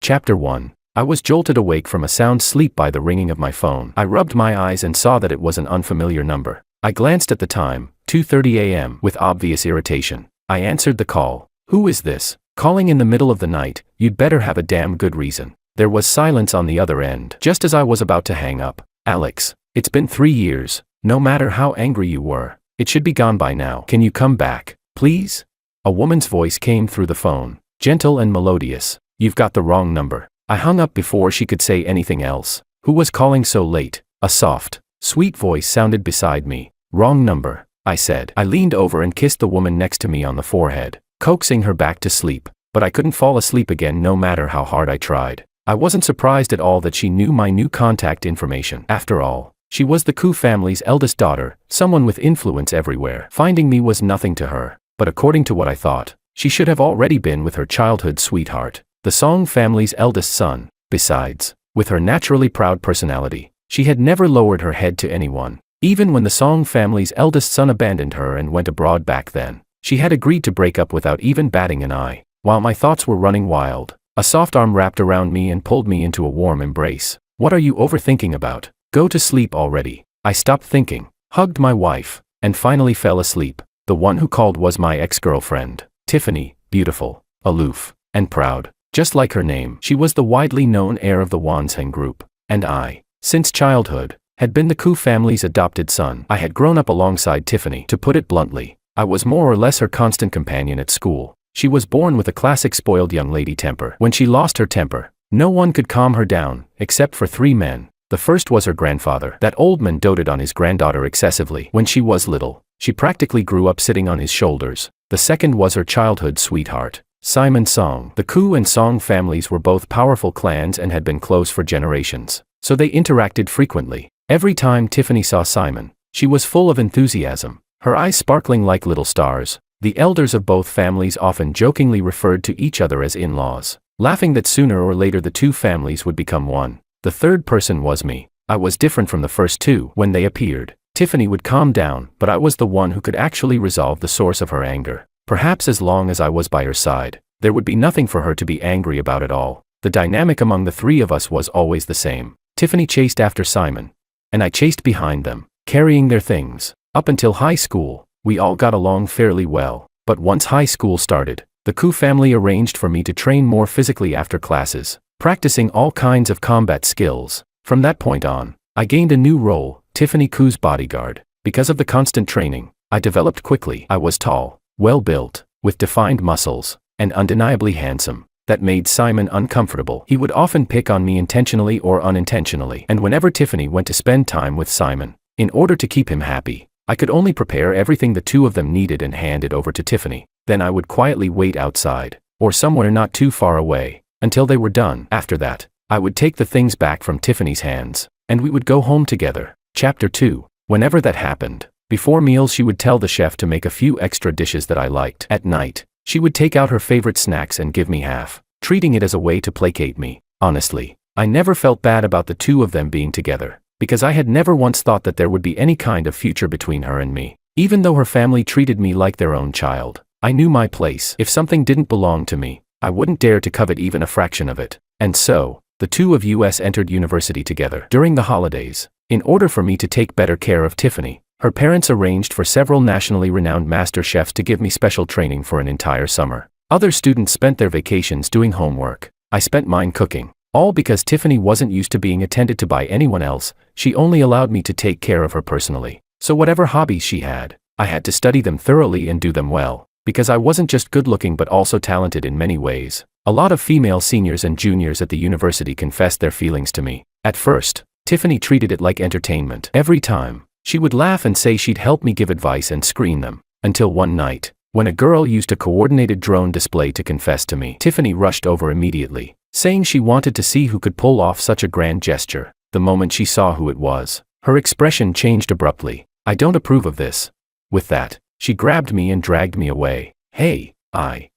Chapter 1. I was jolted awake from a sound sleep by the ringing of my phone. I rubbed my eyes and saw that it was an unfamiliar number. I glanced at the time, 2:30 a.m., with obvious irritation. I answered the call. "Who is this? Calling in the middle of the night? You'd better have a damn good reason." There was silence on the other end. Just as I was about to hang up, "Alex, it's been 3 years. No matter how angry you were, it should be gone by now. Can you come back, please?" A woman's voice came through the phone, gentle and melodious. "You've got the wrong number." I hung up before she could say anything else. Who was calling so late? A soft, sweet voice sounded beside me. "Wrong number," I said. I leaned over and kissed the woman next to me on the forehead, coaxing her back to sleep. But I couldn't fall asleep again no matter how hard I tried. I wasn't surprised at all that she knew my new contact information. After all, she was the Koo family's eldest daughter, someone with influence everywhere. Finding me was nothing to her, but according to what I thought, she should have already been with her childhood sweetheart, the Song family's eldest son. Besides, with her naturally proud personality, she had never lowered her head to anyone. Even when the Song family's eldest son abandoned her and went abroad back then, she had agreed to break up without even batting an eye. While my thoughts were running wild, a soft arm wrapped around me and pulled me into a warm embrace. "What are you overthinking about? Go to sleep already." I stopped thinking, hugged my wife, and finally fell asleep. The one who called was my ex-girlfriend, Tiffany, beautiful, aloof, and proud. Just like her name, she was the widely known heir of the Wansheng group, and I, since childhood, had been the Koo family's adopted son. I had grown up alongside Tiffany. To put it bluntly, I was more or less her constant companion at school. She was born with a classic spoiled young lady temper. When she lost her temper, no one could calm her down, except for 3 men. The first was her grandfather. That old man doted on his granddaughter excessively. When she was little, she practically grew up sitting on his shoulders. The second was her childhood sweetheart, Simon Song. The Koo and Song families were both powerful clans and had been close for generations, so they interacted frequently. Every time Tiffany saw Simon, she was full of enthusiasm, her eyes sparkling like little stars. The elders of both families often jokingly referred to each other as in-laws, laughing that sooner or later the 2 families would become one. The third person was me. I was different from the first 2. When they appeared, Tiffany would calm down, but I was the one who could actually resolve the source of her anger. Perhaps as long as I was by her side, there would be nothing for her to be angry about at all. The dynamic among the 3 of us was always the same. Tiffany chased after Simon, and I chased behind them, carrying their things. Up until high school, we all got along fairly well, but once high school started, the Koo family arranged for me to train more physically after classes, practicing all kinds of combat skills. From that point on, I gained a new role, Tiffany Koo's bodyguard. Because of the constant training, I developed quickly. I was tall, well-built, with defined muscles, and undeniably handsome. That made Simon uncomfortable. He would often pick on me intentionally or unintentionally, and whenever Tiffany went to spend time with Simon, in order to keep him happy, I could only prepare everything the 2 of them needed and hand it over to Tiffany. Then I would quietly wait outside, or somewhere not too far away, until they were done. After that, I would take the things back from Tiffany's hands, and we would go home together. Chapter 2. Whenever that happened, before meals she would tell the chef to make a few extra dishes that I liked. At night, she would take out her favorite snacks and give me half, treating it as a way to placate me. Honestly, I never felt bad about the 2 of them being together, because I had never once thought that there would be any kind of future between her and me. Even though her family treated me like their own child, I knew my place. If something didn't belong to me, I wouldn't dare to covet even a fraction of it. And so, the 2 of us entered university together. During the holidays, in order for me to take better care of Tiffany, her parents arranged for several nationally renowned master chefs to give me special training for an entire summer. Other students spent their vacations doing homework. I spent mine cooking. All because Tiffany wasn't used to being attended to by anyone else. She only allowed me to take care of her personally. So whatever hobbies she had, I had to study them thoroughly and do them well, because I wasn't just good-looking but also talented in many ways. A lot of female seniors and juniors at the university confessed their feelings to me. At first, Tiffany treated it like entertainment. Every time, she would laugh and say she'd help me give advice and screen them. Until one night, when a girl used a coordinated drone display to confess to me, Tiffany rushed over immediately, saying she wanted to see who could pull off such a grand gesture. The moment she saw who it was, her expression changed abruptly. "I don't approve of this." With that, she grabbed me and dragged me away. "Hey, I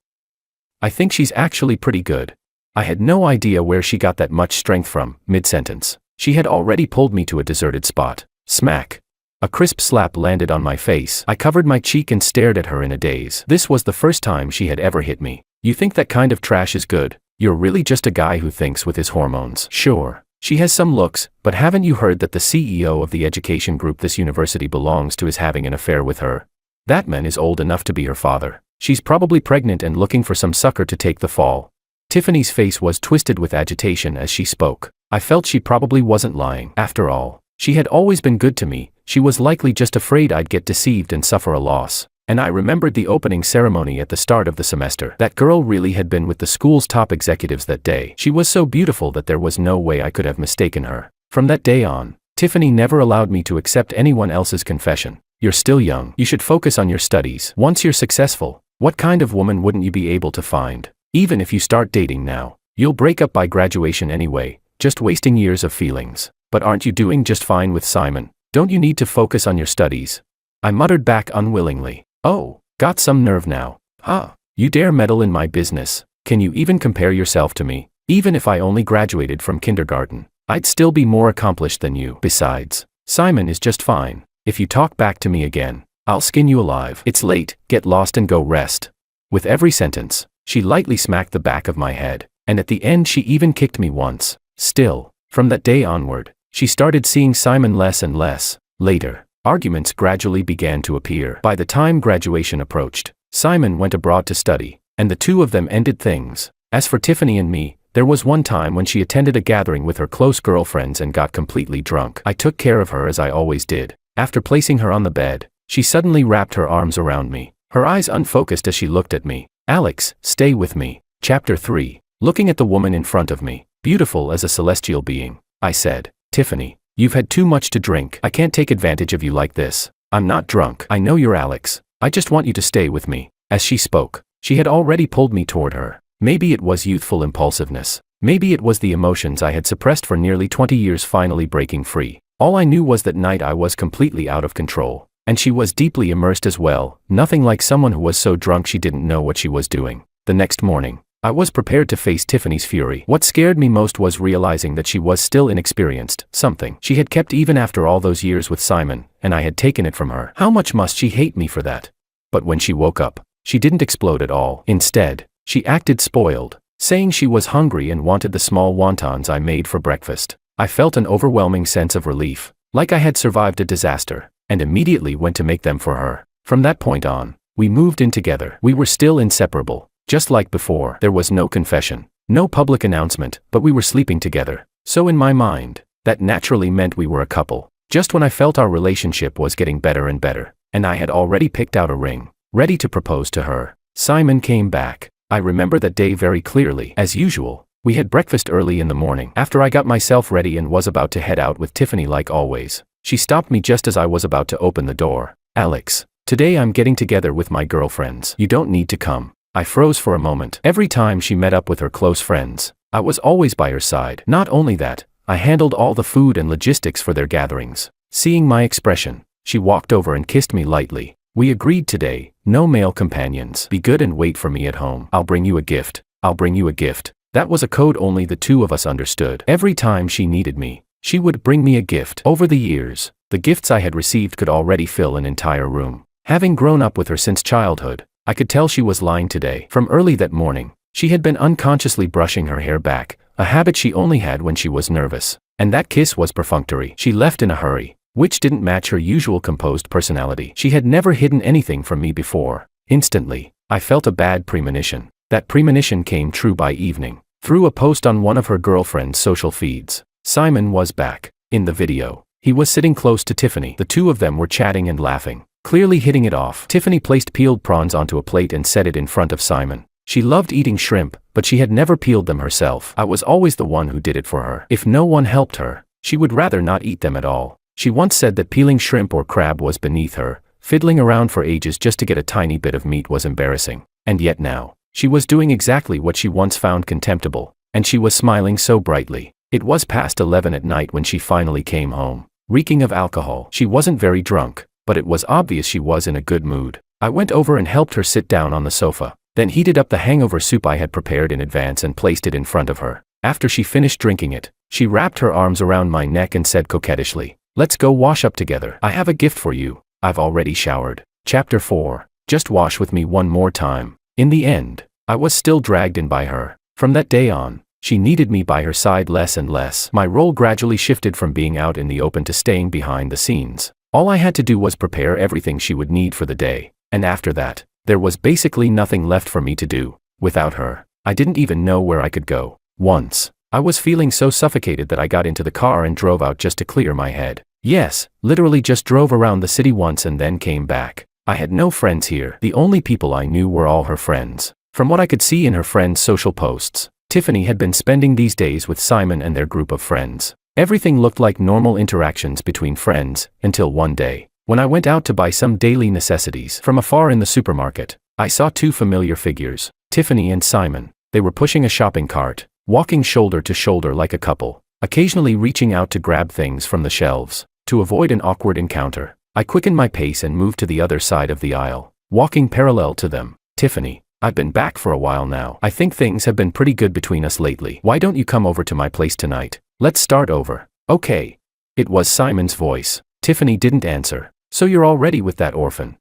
think she's actually pretty good." I had no idea where she got that much strength from. Mid-sentence, she had already pulled me to a deserted spot. Smack. A crisp slap landed on my face. I covered my cheek and stared at her in a daze. This was the first time she had ever hit me. "You think that kind of trash is good? You're really just a guy who thinks with his hormones. Sure, she has some looks, but haven't you heard that the CEO of the education group this university belongs to is having an affair with her? That man is old enough to be her father. She's probably pregnant and looking for some sucker to take the fall. Tiffany's face was twisted with agitation as she spoke. I felt she probably wasn't lying. After all, she had always been good to me. She was likely just afraid I'd get deceived and suffer a loss. And I remembered the opening ceremony at the start of the semester. That girl really had been with the school's top executives that day. She was so beautiful that there was no way I could have mistaken her. From that day on, Tiffany never allowed me to accept anyone else's confession. You're still young. You should focus on your studies. Once you're successful, what kind of woman wouldn't you be able to find? Even if you start dating now, you'll break up by graduation anyway, just wasting years of feelings. But aren't you doing just fine with Simon? Don't you need to focus on your studies? I muttered back unwillingly. Oh, got some nerve now. Huh? You dare meddle in my business? Can you even compare yourself to me? Even if I only graduated from kindergarten, I'd still be more accomplished than you. Besides, Simon is just fine. If you talk back to me again, I'll skin you alive. It's late, get lost and go rest. With every sentence, she lightly smacked the back of my head, and at the end she even kicked me once. Still, from that day onward, she started seeing Simon less and less. Later, arguments gradually began to appear. By the time graduation approached, Simon went abroad to study, and the two of them ended things. As for Tiffany and me, there was one time when she attended a gathering with her close girlfriends and got completely drunk. I took care of her as I always did. After placing her on the bed, she suddenly wrapped her arms around me, her eyes unfocused as she looked at me. Alex, stay with me. Chapter 3. Looking at the woman in front of me, beautiful as a celestial being, I said, Tiffany, you've had too much to drink. I can't take advantage of you like this. I'm not drunk. I know you're Alex. I just want you to stay with me. As she spoke, she had already pulled me toward her. Maybe it was youthful impulsiveness. Maybe it was the emotions I had suppressed for nearly 20 years finally breaking free. All I knew was that night I was completely out of control. And she was deeply immersed as well, nothing like someone who was so drunk she didn't know what she was doing. The next morning, I was prepared to face Tiffany's fury. What scared me most was realizing that she was still inexperienced, something she had kept even after all those years with Simon, and I had taken it from her. How much must she hate me for that? But when she woke up, she didn't explode at all. Instead, she acted spoiled, saying she was hungry and wanted the small wontons I made for breakfast. I felt an overwhelming sense of relief, like I had survived a disaster, and immediately went to make them for her. From that point on, we moved in together. We were still inseparable, just like before. There was no confession, no public announcement, but we were sleeping together. So in my mind, that naturally meant we were a couple. Just when I felt our relationship was getting better and better, and I had already picked out a ring, ready to propose to her, Simon came back. I remember that day very clearly. As usual, we had breakfast early in the morning. After I got myself ready and was about to head out with Tiffany like always, she stopped me just as I was about to open the door. Alex, today I'm getting together with my girlfriends. You don't need to come. I froze for a moment. Every time she met up with her close friends, I was always by her side. Not only that, I handled all the food and logistics for their gatherings. Seeing my expression, she walked over and kissed me lightly. We agreed today, no male companions. Be good and wait for me at home. I'll bring you a gift. I'll bring you a gift. That was a code only the two of us understood. Every time she needed me, she would bring me a gift. Over the years, the gifts I had received could already fill an entire room. Having grown up with her since childhood, I could tell she was lying today. From early that morning, she had been unconsciously brushing her hair back, a habit she only had when she was nervous. And that kiss was perfunctory. She left in a hurry, which didn't match her usual composed personality. She had never hidden anything from me before. Instantly, I felt a bad premonition. That premonition came true by evening. Through a post on one of her girlfriend's social feeds, Simon was back. In the video, he was sitting close to Tiffany. The two of them were chatting and laughing, clearly hitting it off. Tiffany placed peeled prawns onto a plate and set it in front of Simon. She loved eating shrimp, but she had never peeled them herself. I was always the one who did it for her. If no one helped her, she would rather not eat them at all. She once said that peeling shrimp or crab was beneath her. Fiddling around for ages just to get a tiny bit of meat was embarrassing. And yet now, she was doing exactly what she once found contemptible, and she was smiling so brightly. It was past 11 at night when she finally came home, reeking of alcohol. She wasn't very drunk, but it was obvious she was in a good mood. I went over and helped her sit down on the sofa, then heated up the hangover soup I had prepared in advance and placed it in front of her. After she finished drinking it, she wrapped her arms around my neck and said coquettishly, "Let's go wash up together. I have a gift for you. I've already showered." Chapter 4. Just wash with me one more time. In the end, I was still dragged in by her. From that day on, she needed me by her side less and less. My role gradually shifted from being out in the open to staying behind the scenes. All I had to do was prepare everything she would need for the day, and after that, there was basically nothing left for me to do. Without her, I didn't even know where I could go. Once, I was feeling so suffocated that I got into the car and drove out just to clear my head. Yes, literally just drove around the city once and then came back. I had no friends here. The only people I knew were all her friends. From what I could see in her friends' social posts, Tiffany had been spending these days with Simon and their group of friends. Everything looked like normal interactions between friends, until one day, when I went out to buy some daily necessities. From afar in the supermarket, I saw two familiar figures, Tiffany and Simon. They were pushing a shopping cart, walking shoulder to shoulder like a couple, occasionally reaching out to grab things from the shelves. To avoid an awkward encounter, I quickened my pace and moved to the other side of the aisle, walking parallel to them. Tiffany, I've been back for a while now. I think things have been pretty good between us lately. Why don't you come over to my place tonight? Let's start over. Okay. It was Simon's voice. Tiffany didn't answer. So you're already with that orphan?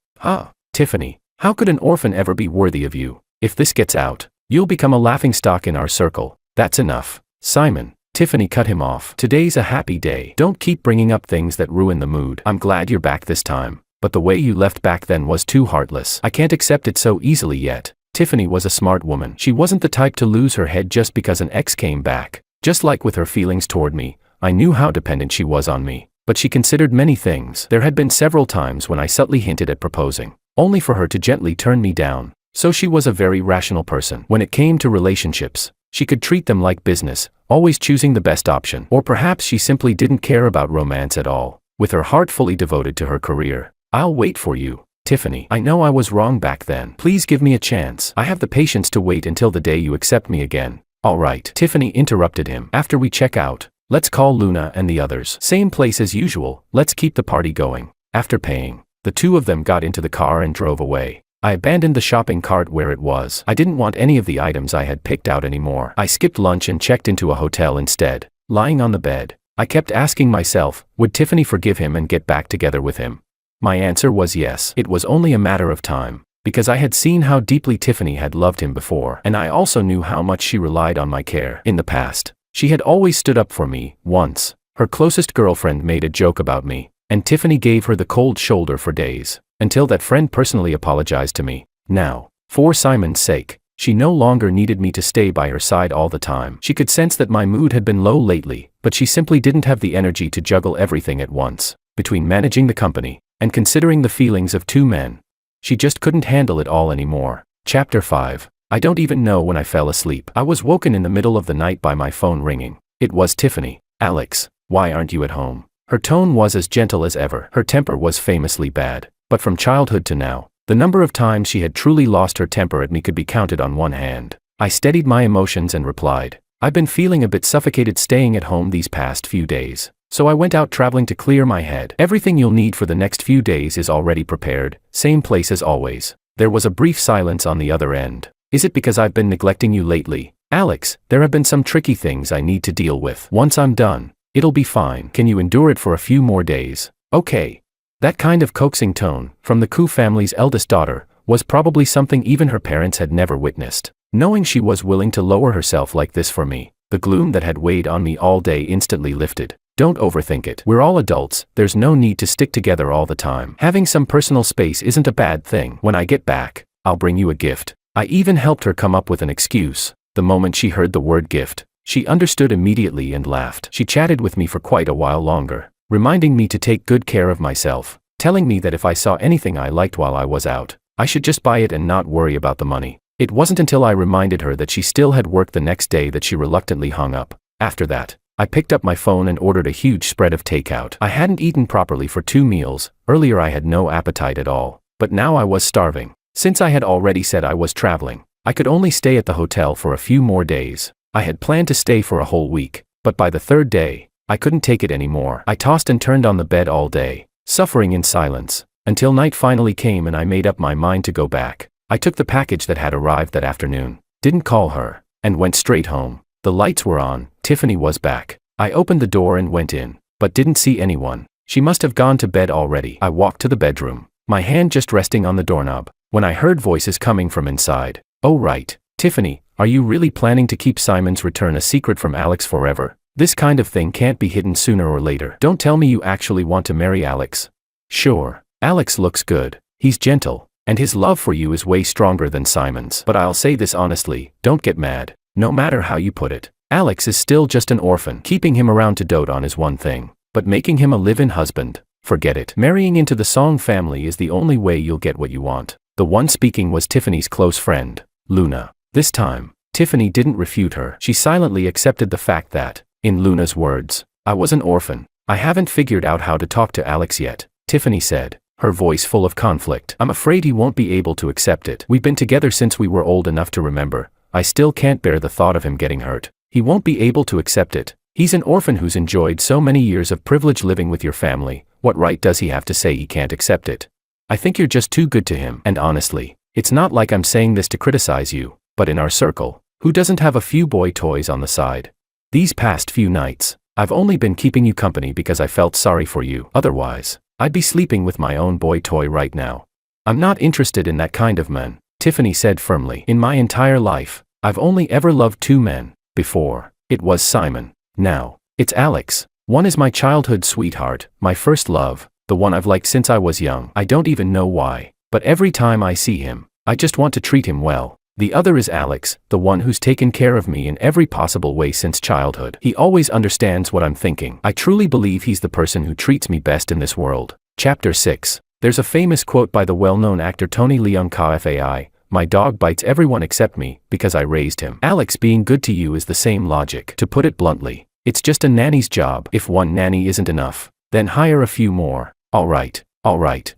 Tiffany, how could an orphan ever be worthy of you? If this gets out, you'll become a laughingstock in our circle. That's enough. Simon. Tiffany cut him off. Today's a happy day. Don't keep bringing up things that ruin the mood. I'm glad you're back this time, but the way you left back then was too heartless. I can't accept it so easily yet. Tiffany was a smart woman. She wasn't the type to lose her head just because an ex came back. Just like with her feelings toward me, I knew how dependent she was on me, but she considered many things. There had been several times when I subtly hinted at proposing, only for her to gently turn me down. So she was a very rational person. When it came to relationships, she could treat them like business, always choosing the best option. Or perhaps she simply didn't care about romance at all, with her heart fully devoted to her career. I'll wait for you, Tiffany. I know I was wrong back then. Please give me a chance. I have the patience to wait until the day you accept me again. All right. Tiffany interrupted him. After we check out, let's call Luna and the others. Same place as usual. Let's keep the party going. After paying, the two of them got into the car and drove away. I abandoned the shopping cart where it was. I didn't want any of the items I had picked out anymore. I skipped lunch and checked into a hotel instead. Lying on the bed, I kept asking myself, would Tiffany forgive him and get back together with him? My answer was yes. It was only a matter of time, because I had seen how deeply Tiffany had loved him before, and I also knew how much she relied on my care. In the past, she had always stood up for me. Once, her closest girlfriend made a joke about me, and Tiffany gave her the cold shoulder for days, until that friend personally apologized to me. Now, for Simon's sake, she no longer needed me to stay by her side all the time. She could sense that my mood had been low lately, but she simply didn't have the energy to juggle everything at once. Between managing the company and considering the feelings of two men, she just couldn't handle it all anymore. Chapter 5. I don't even know when I fell asleep. I was woken in the middle of the night by my phone ringing. It was Tiffany. Alex, why aren't you at home? Her tone was as gentle as ever. Her temper was famously bad, but from childhood to now, the number of times she had truly lost her temper at me could be counted on one hand. I steadied my emotions and replied, I've been feeling a bit suffocated staying at home these past few days, so I went out traveling to clear my head. Everything you'll need for the next few days is already prepared, same place as always. There was a brief silence on the other end. Is it because I've been neglecting you lately? Alex, there have been some tricky things I need to deal with. Once I'm done, it'll be fine. Can you endure it for a few more days? Okay. That kind of coaxing tone, from the Koo family's eldest daughter, was probably something even her parents had never witnessed. Knowing she was willing to lower herself like this for me, the gloom that had weighed on me all day instantly lifted. Don't overthink it. We're all adults, there's no need to stick together all the time. Having some personal space isn't a bad thing. When I get back, I'll bring you a gift. I even helped her come up with an excuse. The moment she heard the word gift, she understood immediately and laughed. She chatted with me for quite a while longer, reminding me to take good care of myself, telling me that if I saw anything I liked while I was out, I should just buy it and not worry about the money. It wasn't until I reminded her that she still had work the next day that she reluctantly hung up. After that, I picked up my phone and ordered a huge spread of takeout. I hadn't eaten properly for 2 meals. Earlier I had no appetite at all, but now I was starving. Since I had already said I was traveling, I could only stay at the hotel for a few more days. I had planned to stay for a whole week, but by the 3rd day, I couldn't take it anymore. I tossed and turned on the bed all day, suffering in silence, until night finally came and I made up my mind to go back. I took the package that had arrived that afternoon, didn't call her, and went straight home. The lights were on, Tiffany was back. I opened the door and went in, but didn't see anyone. She must have gone to bed already. I walked to the bedroom, my hand just resting on the doorknob, when I heard voices coming from inside. Oh right, Tiffany, Are you really planning to keep Simon's return a secret from Alex forever? This kind of thing can't be hidden sooner or later. Don't tell me you actually want to marry Alex. Sure, Alex looks good, he's gentle, and his love for you is way stronger than Simon's. But I'll say this honestly, don't get mad. No matter how you put it, Alex is still just an orphan. Keeping him around to dote on is one thing, but making him a live-in husband, forget it. Marrying into the Song family is the only way you'll get what you want. The one speaking was Tiffany's close friend, Luna. This time, Tiffany didn't refute her. She silently accepted the fact that, in Luna's words, I was an orphan. I haven't figured out how to talk to Alex yet, Tiffany said, her voice full of conflict. I'm afraid he won't be able to accept it. We've been together since we were old enough to remember. I still can't bear the thought of him getting hurt. He won't be able to accept it. He's an orphan who's enjoyed so many years of privilege living with your family. What right does he have to say he can't accept it? I think you're just too good to him. And honestly, it's not like I'm saying this to criticize you, but in our circle, who doesn't have a few boy toys on the side? These past few nights, I've only been keeping you company because I felt sorry for you. Otherwise, I'd be sleeping with my own boy toy right now. I'm not interested in that kind of man, Tiffany said firmly. In my entire life, I've only ever loved two men. Before, it was Simon. Now, it's Alex. One is my childhood sweetheart, my first love, the one I've liked since I was young. I don't even know why, but every time I see him, I just want to treat him well. The other is Alex, the one who's taken care of me in every possible way since childhood. He always understands what I'm thinking. I truly believe he's the person who treats me best in this world. Chapter 6. There's a famous quote by the well-known actor Tony Leon Kfai, my dog bites everyone except me, because I raised him. Alex being good to you is the same logic. To put it bluntly, it's just a nanny's job. If one nanny isn't enough, then hire a few more. Alright.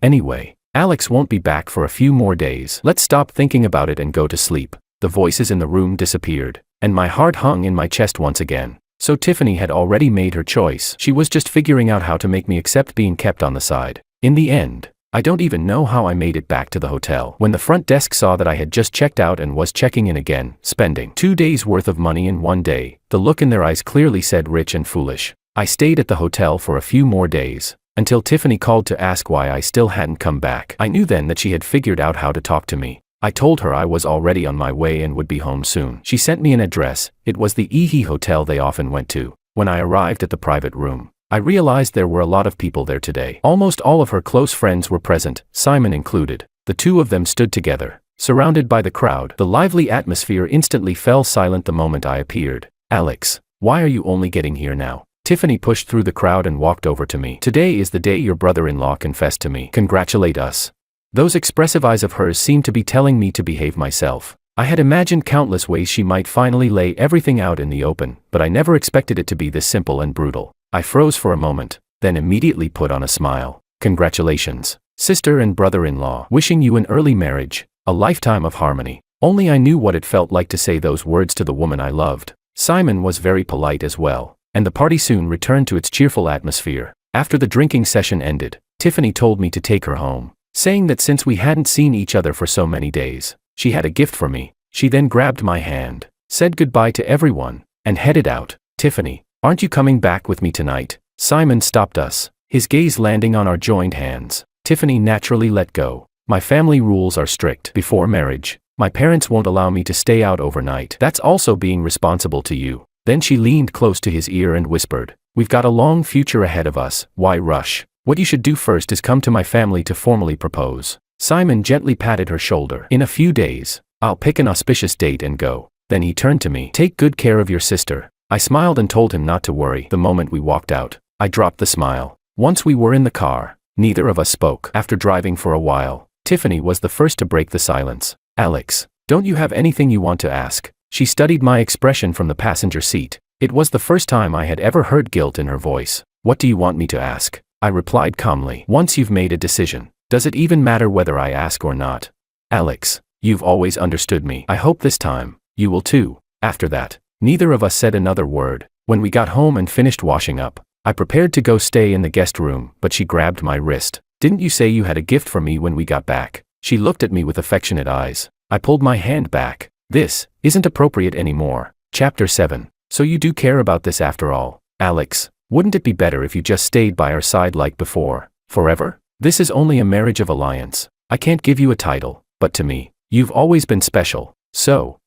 Anyway, Alex won't be back for a few more days. Let's stop thinking about it and go to sleep. The voices in the room disappeared, and my heart hung in my chest once again. So Tiffany had already made her choice. She was just figuring out how to make me accept being kept on the side. In the end, I don't even know how I made it back to the hotel. When the front desk saw that I had just checked out and was checking in again, spending 2 days worth of money in one day, the look in their eyes clearly said rich and foolish. I stayed at the hotel for a few more days, until Tiffany called to ask why I still hadn't come back. I knew then that she had figured out how to talk to me. I told her I was already on my way and would be home soon. She sent me an address. It was the Ehe hotel they often went to. When I arrived at the private room, I realized there were a lot of people there today. Almost all of her close friends were present, Simon included. The two of them stood together, surrounded by the crowd. The lively atmosphere instantly fell silent the moment I appeared. Alex, why are you only getting here now? Tiffany pushed through the crowd and walked over to me. Today is the day your brother-in-law confessed to me. Congratulate us. Those expressive eyes of hers seemed to be telling me to behave myself. I had imagined countless ways she might finally lay everything out in the open, but I never expected it to be this simple and brutal. I froze for a moment, then immediately put on a smile. Congratulations, sister and brother-in-law. Wishing you an early marriage, a lifetime of harmony. Only I knew what it felt like to say those words to the woman I loved. Simon was very polite as well, and the party soon returned to its cheerful atmosphere. After the drinking session ended, Tiffany told me to take her home, saying that since we hadn't seen each other for so many days, she had a gift for me. She then grabbed my hand, said goodbye to everyone, and headed out. Tiffany, aren't you coming back with me tonight? Simon stopped us, his gaze landing on our joined hands. Tiffany naturally let go. My family rules are strict. Before marriage, my parents won't allow me to stay out overnight. That's also being responsible to you. Then she leaned close to his ear and whispered, we've got a long future ahead of us, why rush? What you should do first is come to my family to formally propose. Simon gently patted her shoulder. In a few days, I'll pick an auspicious date and go. Then he turned to me. Take good care of your sister. I smiled and told him not to worry. The moment we walked out, I dropped the smile. Once we were in the car, neither of us spoke. After driving for a while, Tiffany was the first to break the silence. Alex, don't you have anything you want to ask? She studied my expression from the passenger seat. It was the first time I had ever heard guilt in her voice. What do you want me to ask? I replied calmly. Once you've made a decision, does it even matter whether I ask or not? Alex, you've always understood me. I hope this time, you will too. After that, neither of us said another word. When we got home and finished washing up, I prepared to go stay in the guest room, but she grabbed my wrist. Didn't you say you had a gift for me when we got back? She looked at me with affectionate eyes. I pulled my hand back. This isn't appropriate anymore. Chapter 7. So you do care about this after all. Alex, wouldn't it be better if you just stayed by our side like before, forever? This is only a marriage of alliance. I can't give you a title, but to me, you've always been special. So,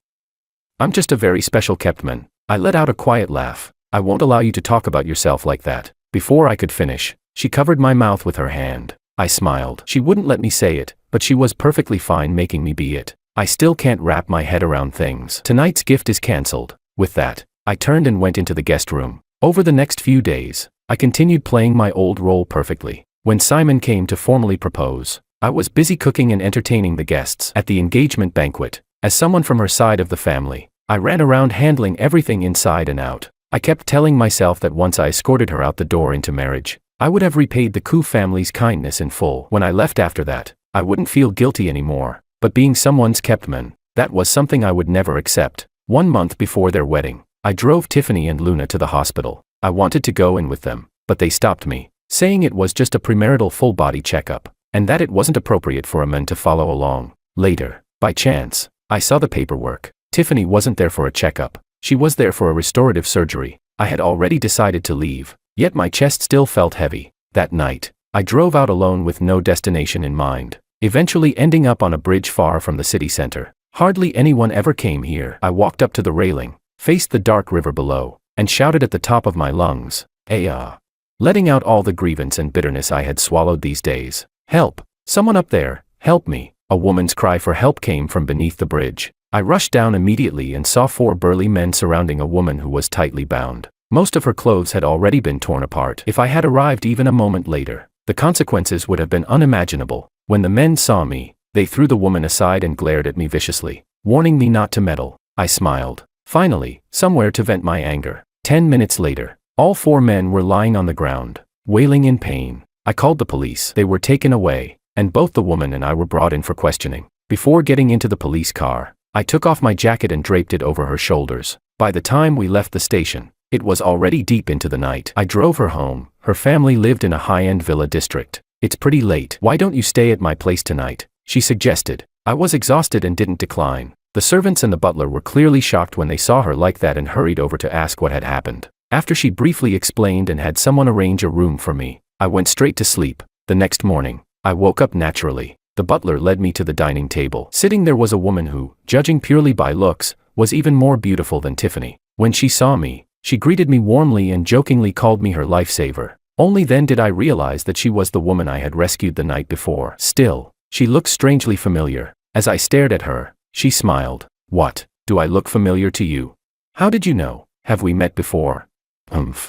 I'm just a very special Keptman. I let out a quiet laugh. I won't allow you to talk about yourself like that. Before I could finish, she covered my mouth with her hand. I smiled. She wouldn't let me say it, but she was perfectly fine making me be it. I still can't wrap my head around things. Tonight's gift is cancelled. With that, I turned and went into the guest room. Over the next few days, I continued playing my old role perfectly. When Simon came to formally propose, I was busy cooking and entertaining the guests at the engagement banquet. As someone from her side of the family, I ran around handling everything inside and out. I kept telling myself that once I escorted her out the door into marriage, I would have repaid the Koo family's kindness in full. When I left after that, I wouldn't feel guilty anymore. But being someone's Keptman, that was something I would never accept. 1 month before their wedding, I drove Tiffany and Luna to the hospital. I wanted to go in with them, but they stopped me, saying it was just a premarital full-body checkup, and that it wasn't appropriate for a man to follow along. Later, by chance, I saw the paperwork. Tiffany wasn't there for a checkup. She was there for a restorative surgery. I had already decided to leave, yet my chest still felt heavy. That night, I drove out alone with no destination in mind, eventually ending up on a bridge far from the city center. Hardly anyone ever came here. I walked up to the railing, faced the dark river below, and shouted at the top of my lungs, "Aya!" letting out all the grievance and bitterness I had swallowed these days. "Help! Someone up there! Help me!" A woman's cry for help came from beneath the bridge. I rushed down immediately and saw 4 burly men surrounding a woman who was tightly bound. Most of her clothes had already been torn apart. If I had arrived even a moment later, the consequences would have been unimaginable. When the men saw me, they threw the woman aside and glared at me viciously, warning me not to meddle. I smiled. Finally, somewhere to vent my anger. 10 minutes later, all 4 men were lying on the ground, wailing in pain. I called the police. They were taken away, and both the woman and I were brought in for questioning. Before getting into the police car, I took off my jacket and draped it over her shoulders. By the time we left the station, it was already deep into the night. I drove her home. Her family lived in a high-end villa district. "It's pretty late. Why don't you stay at my place tonight?" she suggested. I was exhausted and didn't decline. The servants and the butler were clearly shocked when they saw her like that and hurried over to ask what had happened. After she briefly explained and had someone arrange a room for me, I went straight to sleep. The next morning, I woke up naturally. The butler led me to the dining table. Sitting there was a woman who, judging purely by looks, was even more beautiful than Tiffany. When she saw me, she greeted me warmly and jokingly called me her lifesaver. Only then did I realize that she was the woman I had rescued the night before. Still, she looked strangely familiar. As I stared at her, she smiled. "What, do I look familiar to you? How did you know? Have we met before?"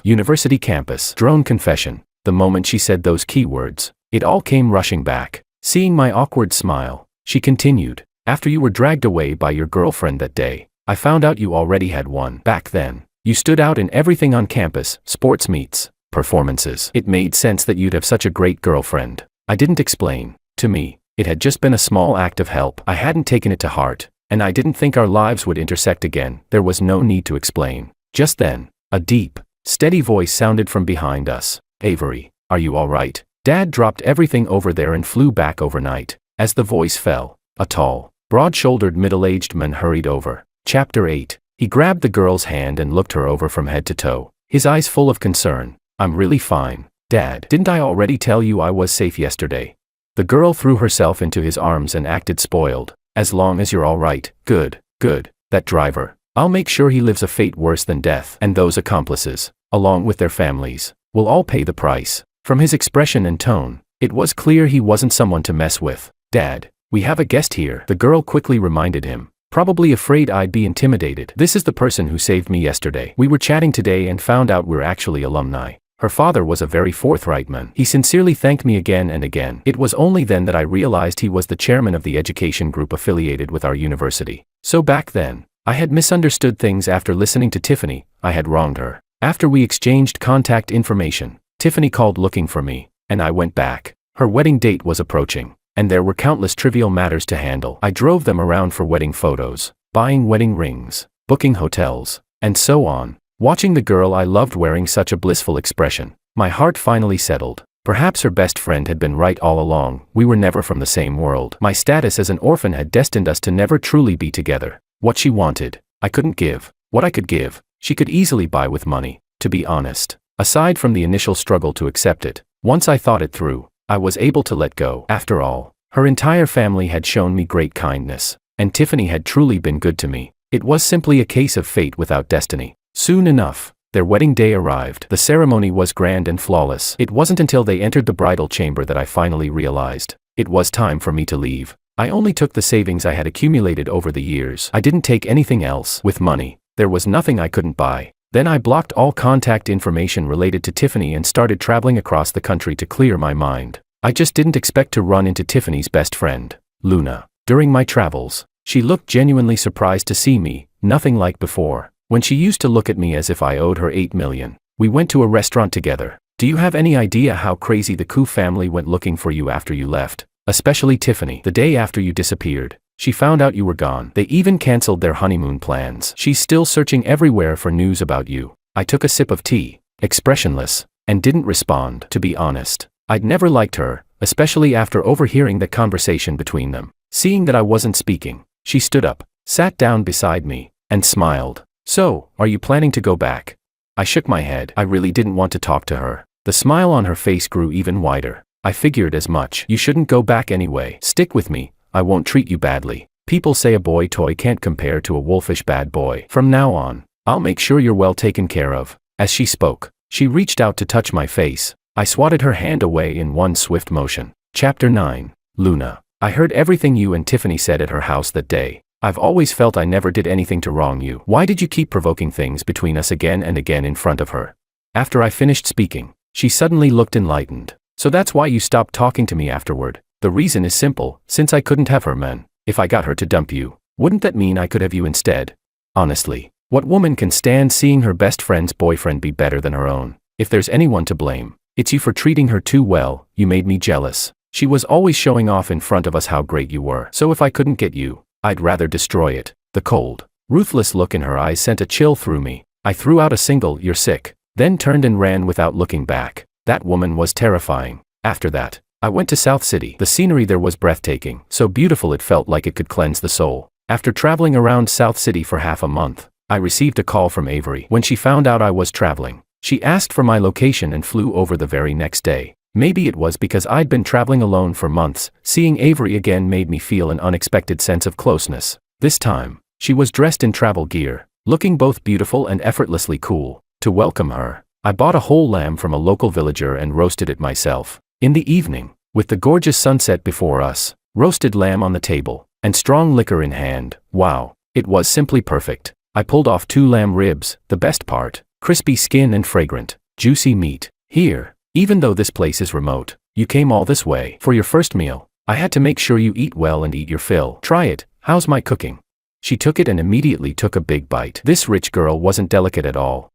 University campus. Drone confession. The moment she said those keywords, it all came rushing back. Seeing my awkward smile, she continued, "After you were dragged away by your girlfriend that day, I found out you already had one. Back then, you stood out in everything on campus, sports meets, performances. It made sense that you'd have such a great girlfriend." I didn't explain. To me, it had just been a small act of help. I hadn't taken it to heart, and I didn't think our lives would intersect again. There was no need to explain. Just then, a deep, steady voice sounded from behind us. "Avery, are you all right?" Dad dropped everything over there and flew back overnight. As the voice fell, a tall, broad-shouldered middle-aged man hurried over. Chapter 8. He grabbed the girl's hand and looked her over from head to toe, his eyes full of concern. "I'm really fine, Dad. Didn't I already tell you I was safe yesterday?" The girl threw herself into his arms and acted spoiled. "As long as you're all right, good, good. That driver, I'll make sure he lives a fate worse than death. And those accomplices, along with their families, will all pay the price." From his expression and tone, it was clear he wasn't someone to mess with. "Dad, we have a guest here," the girl quickly reminded him, probably afraid I'd be intimidated. "This is the person who saved me yesterday. We were chatting today and found out we're actually alumni." Her father was a very forthright man. He sincerely thanked me again and again. It was only then that I realized he was the chairman of the education group affiliated with our university. So back then, I had misunderstood things. After listening to Tiffany, I had wronged her. After we exchanged contact information, Tiffany called looking for me, and I went back. Her wedding date was approaching, and there were countless trivial matters to handle. I drove them around for wedding photos, buying wedding rings, booking hotels, and so on. Watching the girl I loved wearing such a blissful expression, my heart finally settled. Perhaps her best friend had been right all along. We were never from the same world. My status as an orphan had destined us to never truly be together. What she wanted, I couldn't give. What I could give, she could easily buy with money. To be honest, aside from the initial struggle to accept it, once I thought it through, I was able to let go. After all, her entire family had shown me great kindness, and Tiffany had truly been good to me. It was simply a case of fate without destiny. Soon enough, their wedding day arrived. The ceremony was grand and flawless. It wasn't until they entered the bridal chamber that I finally realized it was time for me to leave. I only took the savings I had accumulated over the years. I didn't take anything else. With money, there was nothing I couldn't buy. Then I blocked all contact information related to Tiffany and started traveling across the country to clear my mind. I just didn't expect to run into Tiffany's best friend, Luna. During my travels, she looked genuinely surprised to see me, nothing like before. When she used to look at me as if I owed her $8 million. We went to a restaurant together. Do you have any idea how crazy the Koo family went looking for you after you left? Especially Tiffany. The day after you disappeared, she found out you were gone. They even canceled their honeymoon plans. She's still searching everywhere for news about you. I took a sip of tea, expressionless, and didn't respond. To be honest, I'd never liked her, especially after overhearing the conversation between them. Seeing that I wasn't speaking, she stood up, sat down beside me, and smiled. So, are you planning to go back? I shook my head. I really didn't want to talk to her. The smile on her face grew even wider. I figured as much. You shouldn't go back anyway. Stick with me. I won't treat you badly. People say a boy toy can't compare to a wolfish bad boy. From now on, I'll make sure you're well taken care of. As she spoke, she reached out to touch my face. I swatted her hand away in one swift motion. Chapter 9. Luna. I heard everything you and Tiffany said at her house that day. I've always felt I never did anything to wrong you. Why did you keep provoking things between us again and again in front of her? After I finished speaking, she suddenly looked enlightened. So that's why you stopped talking to me afterward. The reason is simple, since I couldn't have her man. If I got her to dump you, wouldn't that mean I could have you instead? Honestly, what woman can stand seeing her best friend's boyfriend be better than her own? If there's anyone to blame, it's you for treating her too well. You made me jealous. She was always showing off in front of us how great you were. So if I couldn't get you, I'd rather destroy it. The cold, ruthless look in her eyes sent a chill through me. I threw out a single, "You're sick," then turned and ran without looking back. That woman was terrifying. After that, I went to South City. The scenery there was breathtaking, so beautiful it felt like it could cleanse the soul. After traveling around South City for half a month, I received a call from Avery. When she found out I was traveling, she asked for my location and flew over the very next day. Maybe it was because I'd been traveling alone for months. Seeing Avery again made me feel an unexpected sense of closeness. This time, she was dressed in travel gear, looking both beautiful and effortlessly cool. To welcome her, I bought a whole lamb from a local villager and roasted it myself. In the evening, with the gorgeous sunset before us, roasted lamb on the table, and strong liquor in hand, wow, it was simply perfect. I pulled off 2 lamb ribs, the best part, crispy skin and fragrant, juicy meat. Here, even though this place is remote, you came all this way for your first meal. I had to make sure you eat well and eat your fill. Try it. How's my cooking? She took it and immediately took a big bite. This rich girl wasn't delicate at all.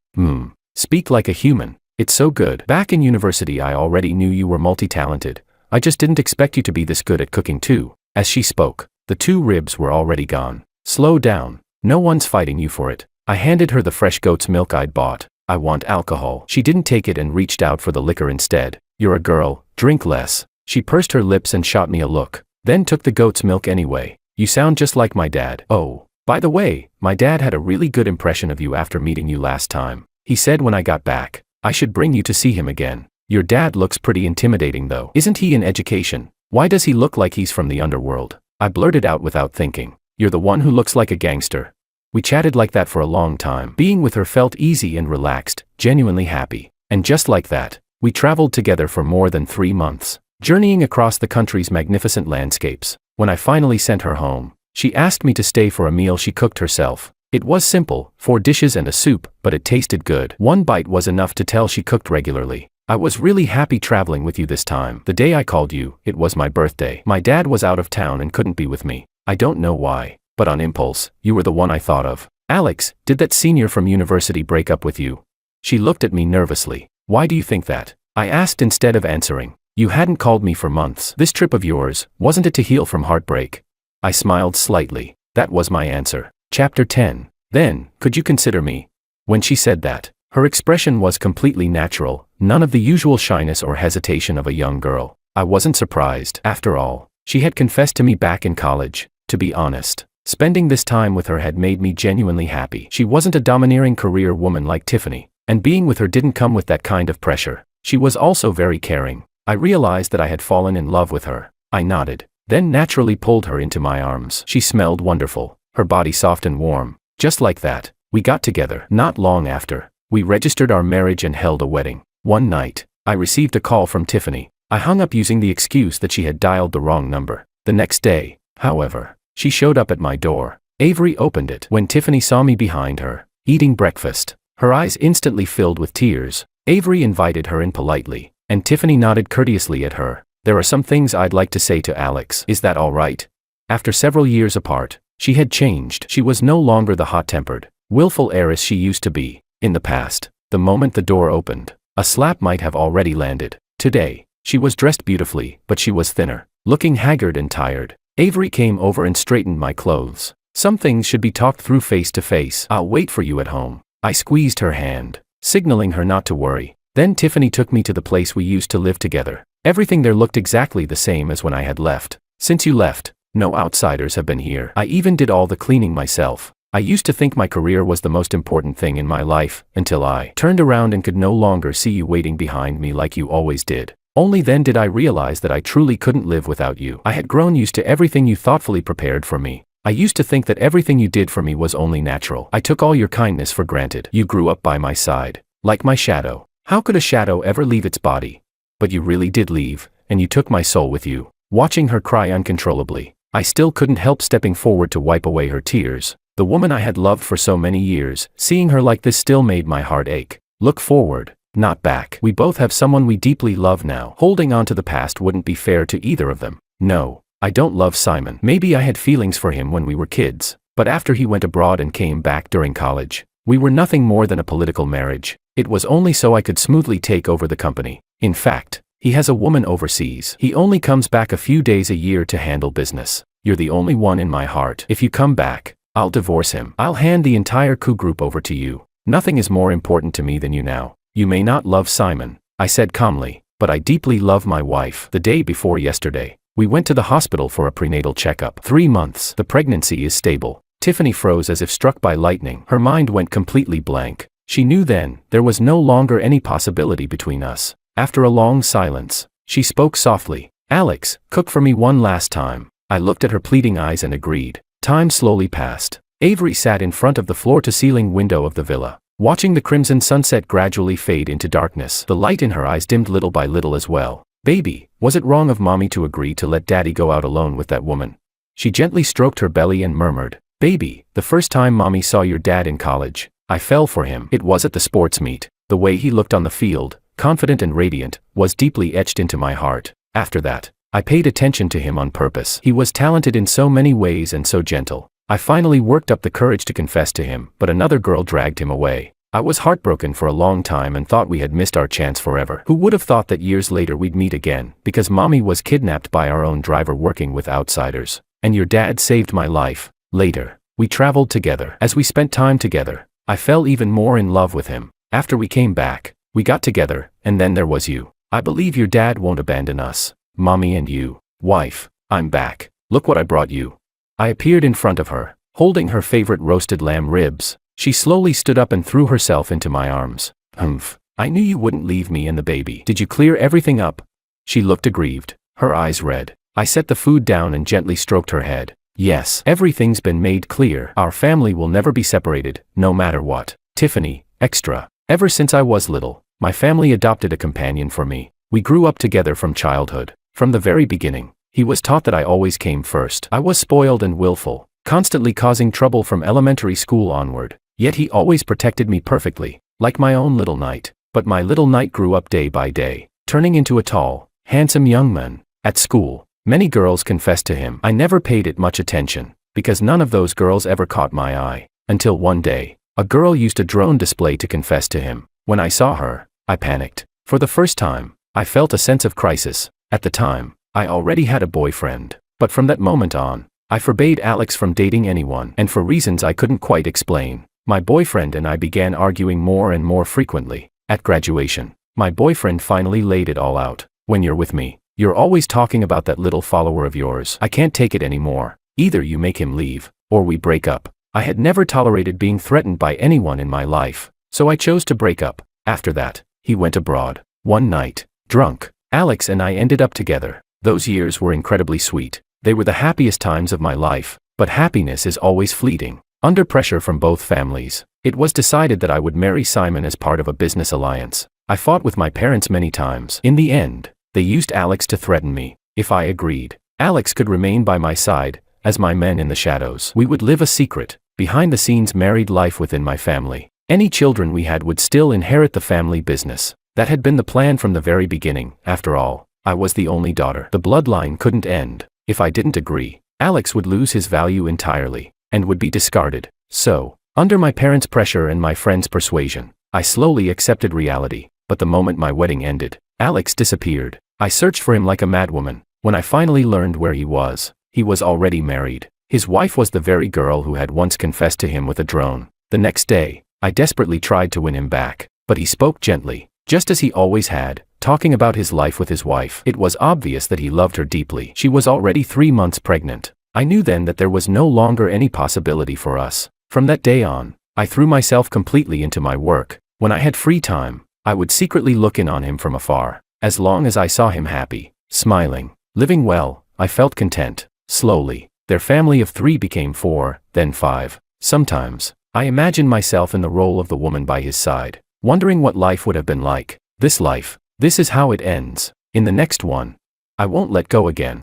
Speak like a human. It's so good. Back in university I already knew you were multi-talented. I just didn't expect you to be this good at cooking too. As she spoke, the 2 ribs were already gone. Slow down. No one's fighting you for it. I handed her the fresh goat's milk I'd bought. I want alcohol. She didn't take it and reached out for the liquor instead. You're a girl, drink less. She pursed her lips and shot me a look, then took the goat's milk anyway. You sound just like my dad. Oh, by the way, my dad had a really good impression of you after meeting you last time. He said when I got back, I should bring you to see him again. Your dad looks pretty intimidating though. Isn't he in education? Why does he look like he's from the underworld? I blurted out without thinking. You're the one who looks like a gangster. We chatted like that for a long time. Being with her felt easy and relaxed, genuinely happy. And just like that, we traveled together for more than 3 months, journeying across the country's magnificent landscapes. When I finally sent her home, she asked me to stay for a meal she cooked herself. It was simple, 4 dishes and a soup, but it tasted good. 1 bite was enough to tell she cooked regularly. I was really happy traveling with you this time. The day I called you, it was my birthday. My dad was out of town and couldn't be with me. I don't know why, but on impulse, you were the one I thought of. Alex, did that senior from university break up with you? She looked at me nervously. Why do you think that? I asked instead of answering. You hadn't called me for months. This trip of yours, wasn't it to heal from heartbreak? I smiled slightly. That was my answer. Chapter 10. Then, could you consider me? When she said that, her expression was completely natural, none of the usual shyness or hesitation of a young girl. I wasn't surprised. After all, she had confessed to me back in college. To be honest, spending this time with her had made me genuinely happy. She wasn't a domineering career woman like Tiffany, and being with her didn't come with that kind of pressure. She was also very caring. I realized that I had fallen in love with her. I nodded, then naturally pulled her into my arms. She smelled wonderful, her body soft and warm, Just like that, we got together. Not long after, we registered our marriage and held a wedding. One night, I received a call from Tiffany. I hung up using the excuse that she had dialed the wrong number. The next day, however, she showed up at my door. Avery opened it. When Tiffany saw me behind her, eating breakfast, her eyes instantly filled with tears. Avery invited her in politely, and Tiffany nodded courteously at her. There are some things I'd like to say to Alex. Is that all right? After several years apart, she had changed. She was no longer the hot-tempered, willful heiress she used to be. In the past, the moment the door opened, a slap might have already landed. Today, she was dressed beautifully, but she was thinner, looking haggard and tired. Avery came over and straightened my clothes. Some things should be talked through face to face. I'll wait for you at home. I squeezed her hand, signaling her not to worry. Then Tiffany took me to the place we used to live together. Everything there looked exactly the same as when I had left. Since you left, no outsiders have been here. I even did all the cleaning myself. I used to think my career was the most important thing in my life, until I turned around and could no longer see you waiting behind me like you always did. Only then did I realize that I truly couldn't live without you. I had grown used to everything you thoughtfully prepared for me. I used to think that everything you did for me was only natural. I took all your kindness for granted. You grew up by my side, like my shadow. How could a shadow ever leave its body? But you really did leave, and you took my soul with you. Watching her cry uncontrollably, I still couldn't help stepping forward to wipe away her tears. The woman I had loved for so many years, seeing her like this still made my heart ache. Look forward, not back. We both have someone we deeply love now. Holding on to the past wouldn't be fair to either of them. No, I don't love Simon. Maybe I had feelings for him when we were kids, but after he went abroad and came back during college, we were nothing more than a political marriage. It was only so I could smoothly take over the company. In fact, he has a woman overseas. He only comes back a few days a year to handle business. You're the only one in my heart. If you come back, I'll divorce him. I'll hand the entire coup group over to you. Nothing is more important to me than you now. You may not love Simon, I said calmly, but I deeply love my wife. The day before yesterday, we went to the hospital for a prenatal checkup. 3 months. The pregnancy is stable. Tiffany froze as if struck by lightning. Her mind went completely blank. She knew then, there was no longer any possibility between us. After a long silence, she spoke softly. Alex, cook for me one last time. I looked at her pleading eyes and agreed. Time slowly passed. Avery sat in front of the floor-to-ceiling window of the villa, watching the crimson sunset gradually fade into darkness. The light in her eyes dimmed little by little as well. Baby, was it wrong of Mommy to agree to let Daddy go out alone with that woman? She gently stroked her belly and murmured, Baby, the first time Mommy saw your dad in college, I fell for him. It was at the sports meet. The way he looked on the field, confident and radiant, was deeply etched into my heart. After that, I paid attention to him on purpose. He was talented in so many ways and so gentle. I finally worked up the courage to confess to him, but another girl dragged him away. I was heartbroken for a long time and thought we had missed our chance forever. Who would have thought that years later we'd meet again, because Mommy was kidnapped by our own driver working with outsiders. And your dad saved my life. Later, we traveled together. As we spent time together, I fell even more in love with him. After we came back, we got together, and then there was you. I believe your dad won't abandon us. Mommy and you. Wife, I'm back. Look what I brought you. I appeared in front of her, holding her favorite roasted lamb ribs. She slowly stood up and threw herself into my arms. Humph. I knew you wouldn't leave me and the baby. Did you clear everything up? She looked aggrieved, her eyes red. I set the food down and gently stroked her head. Yes, everything's been made clear. Our family will never be separated, no matter what. Tiffany, extra. Ever since I was little, my family adopted a companion for me. We grew up together from childhood. From the very beginning, he was taught that I always came first. I was spoiled and willful, constantly causing trouble from elementary school onward. Yet he always protected me perfectly, like my own little knight. But my little knight grew up day by day, turning into a tall, handsome young man. At school, many girls confessed to him. I never paid it much attention, because none of those girls ever caught my eye. Until one day, a girl used a drone display to confess to him. When I saw her, I panicked. For the first time, I felt a sense of crisis. At the time, I already had a boyfriend. But from that moment on, I forbade Alex from dating anyone, and for reasons I couldn't quite explain. My boyfriend and I began arguing more and more frequently. At graduation, my boyfriend finally laid it all out. When you're with me, you're always talking about that little follower of yours. I can't take it anymore. Either you make him leave, or we break up. I had never tolerated being threatened by anyone in my life, so I chose to break up. After that, he went abroad. One night, drunk, Alex and I ended up together. Those years were incredibly sweet. They were the happiest times of my life, but happiness is always fleeting. Under pressure from both families, it was decided that I would marry Simon as part of a business alliance. I fought with my parents many times. In the end, they used Alex to threaten me. If I agreed, Alex could remain by my side, as my men in the shadows. We would live a secret, behind-the-scenes married life within my family. Any children we had would still inherit the family business. That had been the plan from the very beginning. After all, I was the only daughter. The bloodline couldn't end. If I didn't agree, Alex would lose his value entirely, and would be discarded. So, under my parents' pressure and my friends' persuasion, I slowly accepted reality. But the moment my wedding ended, Alex disappeared. I searched for him like a madwoman. When I finally learned where he was already married. His wife was the very girl who had once confessed to him with a drone. The next day, I desperately tried to win him back, but he spoke gently, just as he always had, talking about his life with his wife. It was obvious that he loved her deeply. She was already 3 months pregnant. I knew then that there was no longer any possibility for us. From that day on, I threw myself completely into my work. When I had free time, I would secretly look in on him from afar. As long as I saw him happy, smiling, living well, I felt content. Slowly, their family of 3 became 4, then 5. Sometimes, I imagine myself in the role of the woman by his side, wondering what life would have been like. This life, this is how it ends. In the next one, I won't let go again.